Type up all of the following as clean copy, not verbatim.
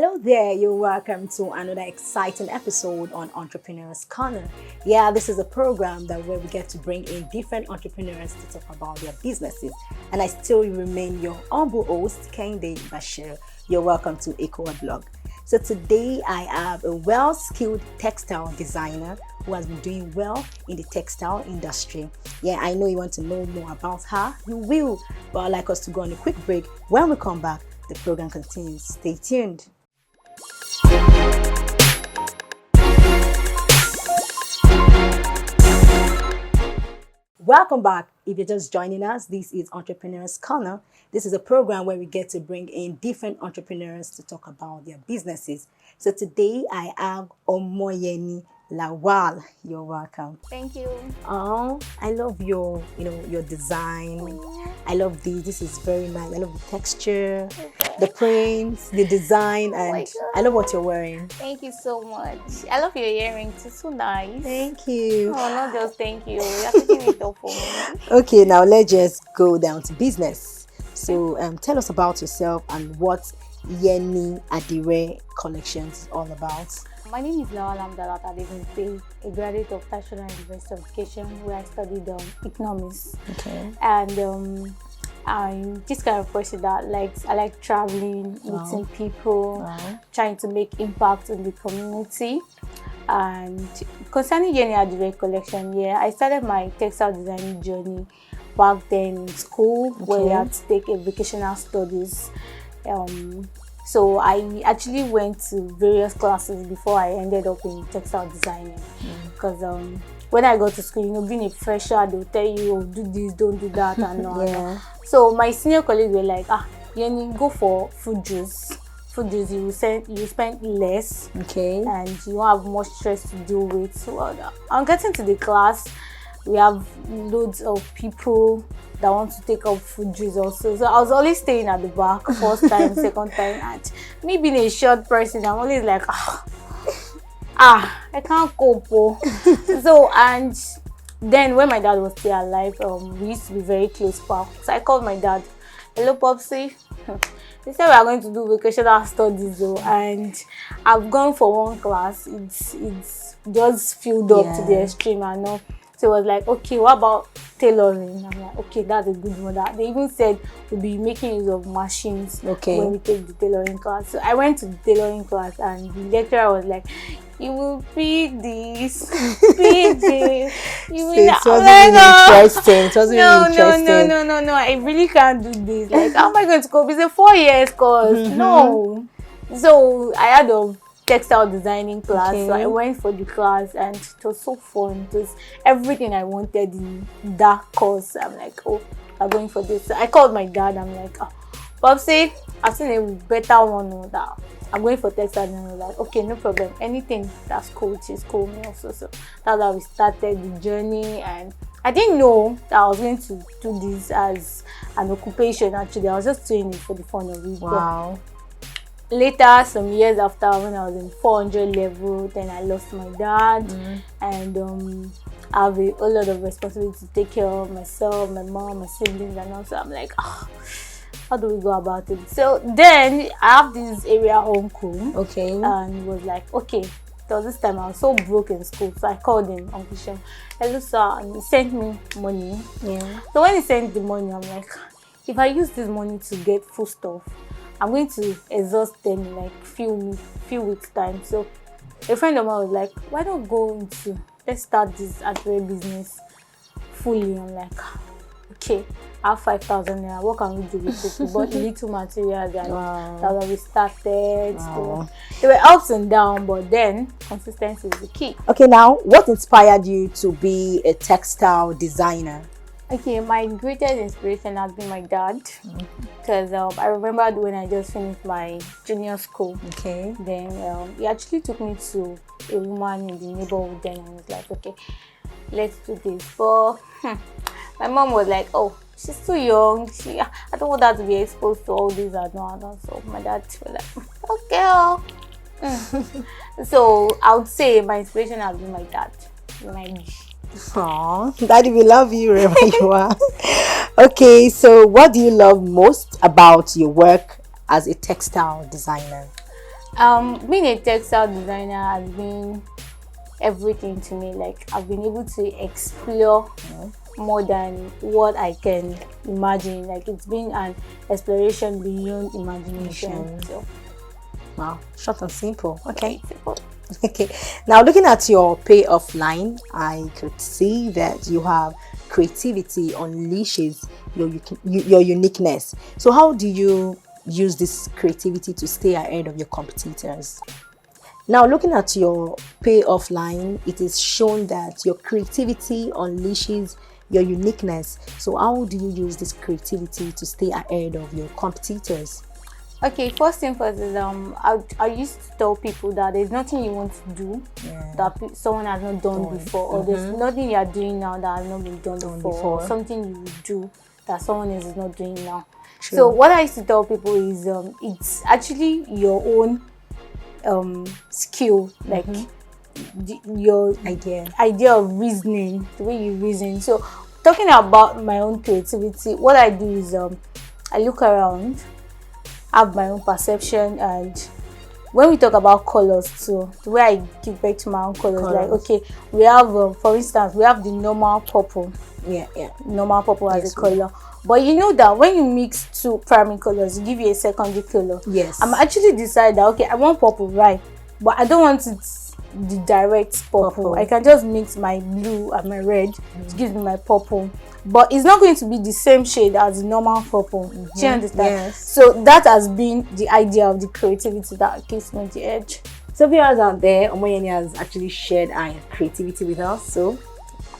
Hello there, you're welcome to another exciting episode on Entrepreneurs Corner. Yeah, this is a program where we get to bring in different entrepreneurs to talk about their businesses. And I still remain your humble host, Kende Bashir. You're welcome to ekohotblog. So today I have a well-skilled textile designer who has been doing well in the textile industry. Yeah, I know you want to know more about her. You will, but I'd like us to go on a quick break. When we come back, the program continues. Stay tuned. Welcome back. If you're just joining us, this is Entrepreneurs Corner. This is a program where we get to bring in different entrepreneurs to talk about their businesses. So today I have Omoyeni Lawal. You're welcome. Thank you. Oh, I love your design. I love this is very nice. I love the texture, the prints, the design, and I love what you're wearing. Thank you so much. I love your earrings. It's so nice. Thank you. Oh, not just thank you. You're taking it off for me. Okay, now let's just go down to business. So tell us about yourself and what Yeni Adire Collections is all about. My name is Lawal Amdalat Adegunpe, a graduate of Textile and Diversification, where I studied economics. Okay. And I'm this kind of person that I like traveling, meeting people, trying to make impact in the community. And concerning Yeni Adire Collection, I started my textile designing journey back then in school, where I had to take a vocational studies. So I actually went to various classes before I ended up in textile designing. Because when I go to school, being a fresher, they'll tell you, oh, do this, don't do that, and all. So my senior colleagues were like, Yeni, go for fruit juice. Fruit juice, you spend less, and you won't have much stress to deal with. So I'm getting to the class. We have loads of people that want to take up food juice also. So I was always staying at the back, first time, second time. And me being a short person, I'm always like, I can't cope. So, and then when my dad was still alive, we used to be very close pal. So I called my dad, hello, Popsy. They said we are going to do vocational studies though, and I've gone for one class. It's just filled up to the extreme and all. So it was like, okay, what about tailoring? I'm like, okay, that's a good one. They even said we'll be making use of machines when we take the tailoring class. So I went to the tailoring class and the lecturer was like, you will feed this, feed this. You will it wasn't really interesting. It wasn't really interesting. No. I really can't do this. Like, how am I going to cope? It's a 4 years course. No. So I had a textile designing class, so I went for the class and it was so fun. It was everything I wanted in that course. I'm like, oh, I'm going for this. So I called my dad. I'm like, Popsy, I've seen a better one that I'm going for textile. And I was like, okay, no problem. Anything that's cool, she's cool me also. So that's how we started the journey. And I didn't know that I was going to do this as an occupation. Actually, I was just doing it for the fun of it. Wow. Later, some years after, when I was in 400 level, then I lost my dad, and I have a lot of responsibility to take care of myself, my mom, my siblings, and also I'm like, how do we go about it? So then I have this area uncle, and he was like, okay. So this time I was so broke in school, so I called him, Uncle Shem, hello sir, and he sent me money. So when he sent the money, I'm like, if I use this money to get food stuff, I'm going to exhaust them in like few weeks time. So a friend of mine was like, why don't let's start this Adire business fully. I'm like, okay, I have 5,000 naira. What can we do with it? We bought little materials and that's how we started. So there were ups and downs, but then consistency is the key. Okay, now what inspired you to be a textile designer? Okay, my greatest inspiration has been my dad, because I remember when I just finished my junior school. Then he actually took me to a woman in the neighborhood. Then I was like, okay, let's do this. But my mom was like, oh, she's too young. I don't want her to be exposed to all these and all. So my dad was like, okay. So I would say my inspiration has been my dad. Daddy, we love you wherever you are. Okay, so what do you love most about your work as a textile designer? Being a textile designer has been everything to me. Like, I've been able to explore more than what I can imagine. Like, it's been an exploration beyond imagination. So, Wow, short and simple. Okay. very simple. Okay. Now, looking at your payoff line, I could see that you have creativity unleashes your uniqueness. So, how do you use this creativity to stay ahead of your competitors? Now, looking at your payoff line, it is shown that your creativity unleashes your uniqueness. So, how do you use this creativity to stay ahead of your competitors? Okay, first thing first is I used to tell people that there's nothing you want to do that someone has not done before, or there's nothing you are doing now that has not been done before, or something you will do that someone else is not doing now. True. So what I used to tell people is it's actually your own skill, like your idea of reasoning, the way you reason. So talking about my own creativity, what I do is I look around, have my own perception, and when we talk about colors too, the way I give back to my own colors, like, okay, we have for instance, we have the normal purple. Normal purple as a color. But you know that when you mix two primary colors, it give you a secondary color. Yes. I'm actually decided that, okay, I want purple, right? But I don't want it the direct purple. I can just mix my blue and my red to give me my purple. But it's not going to be the same shade as the normal purple. Do you understand? Yes. So that has been the idea of the creativity that gives me the edge. So viewers out there, Omoyeni has actually shared our creativity with us. So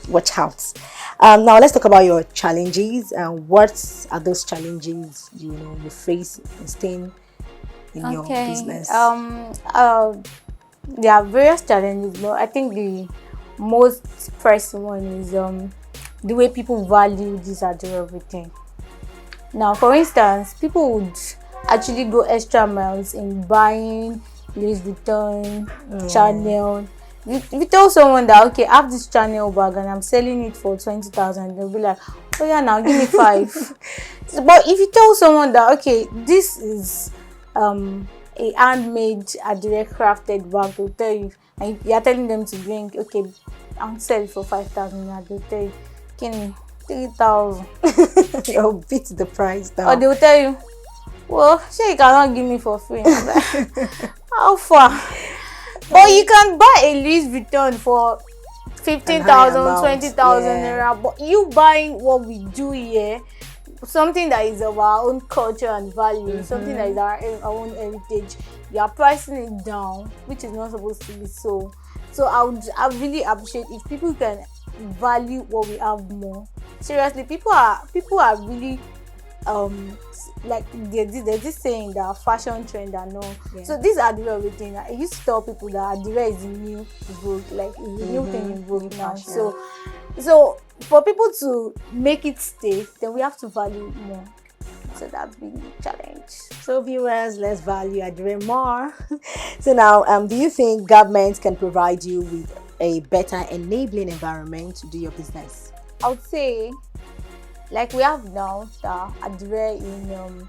watch out. Now let's talk about your challenges. What are those challenges you face in staying in your business? There are various challenges, but I think the most pressing one is the way people value this and everything. Now, for instance, people would actually go extra miles in buying Louis Vuitton, Chanel. If you tell someone that, okay, I have this Chanel bag and I'm selling it for 20,000, they'll be like, oh yeah, now give me 5. But if you tell someone that, okay, this is a handmade, a direct crafted bag, they'll tell you, and you're telling them to bring, okay, I'll sell it for 5,000, and they'll tell you, give me 3,000. You'll beat the price down. Or they'll tell you, well, sure, you cannot give me for free. Like, how far? But you can buy a Louis Vuitton for 15,000, 20,000 naira. But you buying what we do here, something that is of our own culture and value, something that is our own heritage, you are pricing it down, which is not supposed to be so. So I really appreciate if people can value what we have more. Seriously, people are really like there's this saying that fashion trend and all. So these are the real thing. I used to tell people that Adire is the new vogue, like it's the new thing in vogue now. So for people to make it stay, then we have to value it more. So that's been the challenge. So viewers, let's value Adire more. So now, do you think government can provide you with a better enabling environment to do your business? I would say, like we have now, Adire in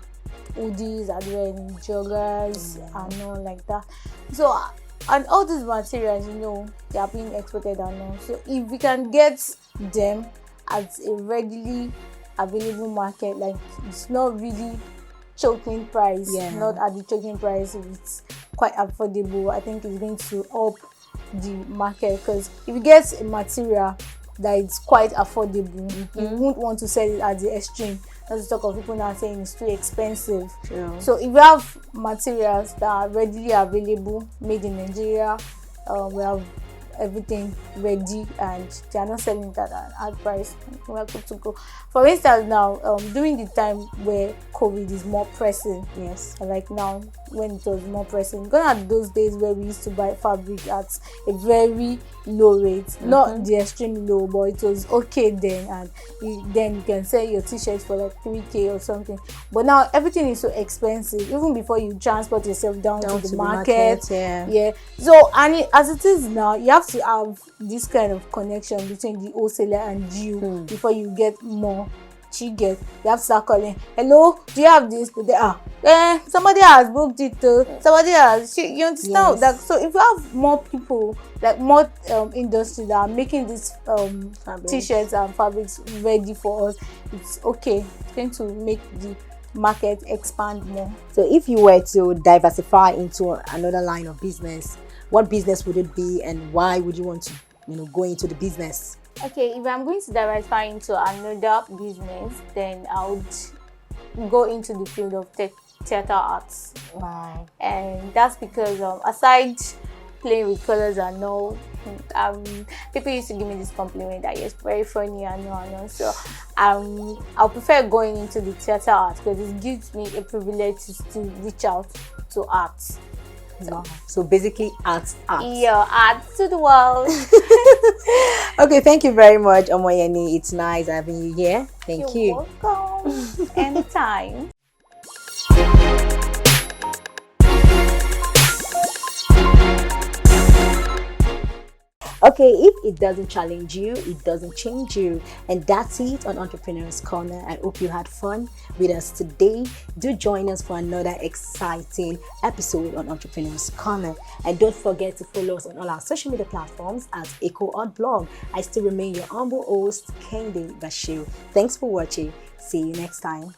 hoodies, Adire in joggers, and all like that. So and all these materials, they are being exported and all. So if we can get them at a readily available market, like it's not really choking price, not at the choking price, it's quite affordable, I think it's going to up the market. Because if you get a material that is quite affordable, you won't want to sell it at the extreme. Not to talk of people now saying it's too expensive. So if you have materials that are readily available, made in Nigeria, we have everything ready and they are not selling it at an high price, we are good to go. For instance, now during the time where COVID is more pressing, like now when it was more pressing, gone are those days where we used to buy fabric at a very low rate, not the extreme low, but it was okay then, and then you can sell your t-shirts for like 3k or something. But now everything is so expensive, even before you transport yourself down to the market. So as it is now, you have to have this kind of connection between the wholesaler and you before you get more. get, you have to start calling, hello, do you have this? They are, somebody has booked it, somebody has, you understand? Yes. That, so if you have more people, like more industry that are making these t-shirts and fabrics ready for us, it's okay. It's going to make the market expand more. So if you were to diversify into another line of business, what business would it be, and why would you want to, go into the business? Okay, if I'm going to diversify into another business, then I would go into the field of theater arts. Wow. And that's because aside playing with colors and all, people used to give me this compliment that it's very funny and all. So I'll prefer going into the theater art because it gives me a privilege to reach out to arts. Wow. So basically arts. Yeah, arts to the world. Okay, thank you very much, Omoyeni. It's nice having you here. Thank you. You're welcome. Anytime. Okay, if it doesn't challenge you, it doesn't change you. And that's it on Entrepreneurs Corner. I hope you had fun with us today. Do join us for another exciting episode on Entrepreneurs Corner. And don't forget to follow us on all our social media platforms at ekohotblog. I still remain your humble host, Kendi Bashir. Thanks for watching. See you next time.